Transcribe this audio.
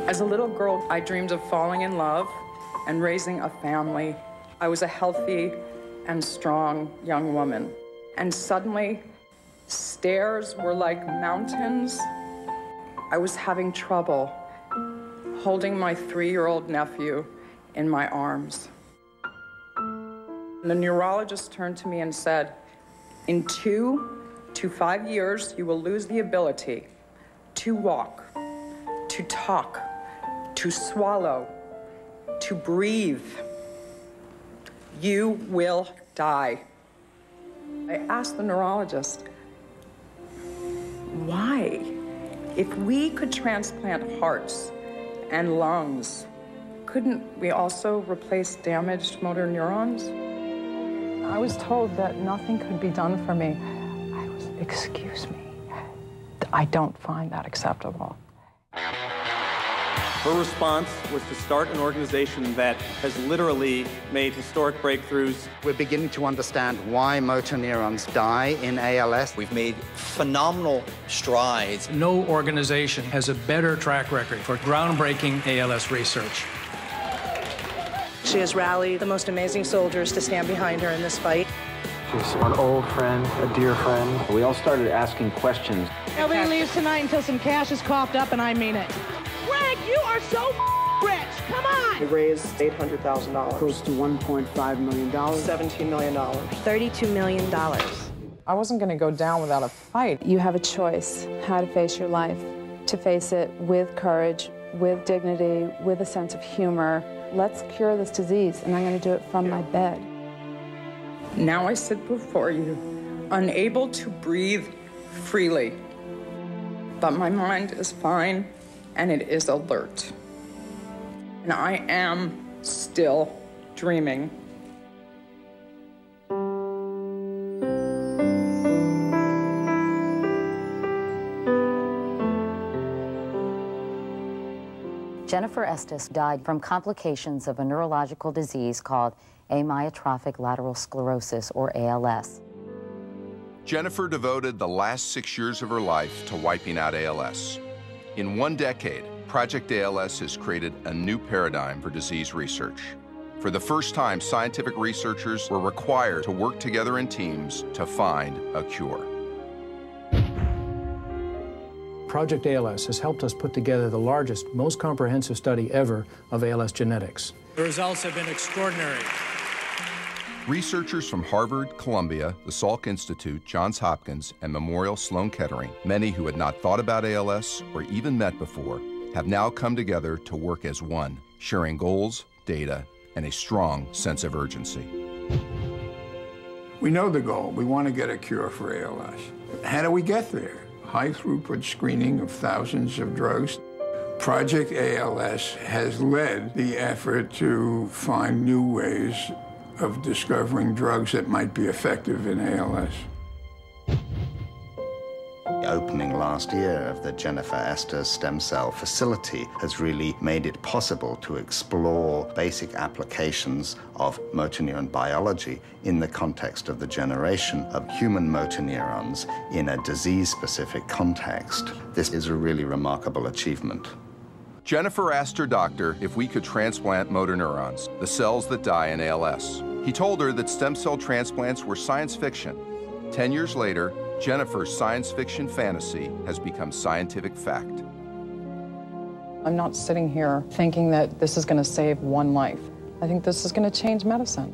As a little girl, I dreamed of falling in love and raising a family. I was a healthy and strong young woman. And suddenly, stairs were like mountains. I was having trouble holding my 3-year-old nephew in my arms. The neurologist turned to me and said, in 2 to 5 years, you will lose the ability to walk, to talk, to swallow, to breathe. You will die. I asked the neurologist, why? If we could transplant hearts and lungs, couldn't we also replace damaged motor neurons? I was told that nothing could be done for me. Excuse me, I don't find that acceptable. Her response was to start an organization that has literally made historic breakthroughs. We're beginning to understand why motor neurons die in ALS. We've made phenomenal strides. No organization has a better track record for groundbreaking ALS research. She has rallied the most amazing soldiers to stand behind her in this fight. She's an old friend, a dear friend. We all started asking questions. Nobody leaves tonight until some cash is coughed up, and I mean it. Greg, you are so rich. Come on. We raised $800,000. Close to $1.5 million. $17 million. $32 million. I wasn't going to go down without a fight. You have a choice how to face your life, to face it with courage, with dignity, with a sense of humor. Let's cure this disease, and I'm going to do it from my bed. Now I sit before you, unable to breathe freely. But my mind is fine, and it is alert. And I am still dreaming. Jenifer Estess died from complications of a neurological disease called Amyotrophic Lateral Sclerosis, or ALS. Jenifer devoted the last 6 years of her life to wiping out ALS. In 1 decade, Project A.L.S. has created a new paradigm for disease research. For the first time, scientific researchers were required to work together in teams to find a cure. Project A.L.S. has helped us put together the largest, most comprehensive study ever of ALS genetics. The results have been extraordinary. Researchers from Harvard, Columbia, the Salk Institute, Johns Hopkins, and Memorial Sloan Kettering, many who had not thought about ALS or even met before, have now come together to work as one, sharing goals, data, and a strong sense of urgency. We know the goal. We want to get a cure for ALS. How do we get there? High-throughput screening of thousands of drugs. Project A.L.S. has led the effort to find new ways of discovering drugs that might be effective in ALS. The opening last year of the Jenifer Estess stem cell facility has really made it possible to explore basic applications of motor neuron biology in the context of the generation of human motor neurons in a disease-specific context. This is a really remarkable achievement. Jenifer asked her doctor if we could transplant motor neurons, the cells that die in ALS. He told her that stem cell transplants were science fiction. 10 years later, Jenifer's science fiction fantasy has become scientific fact. I'm not sitting here thinking that this is going to save one life. I think this is going to change medicine.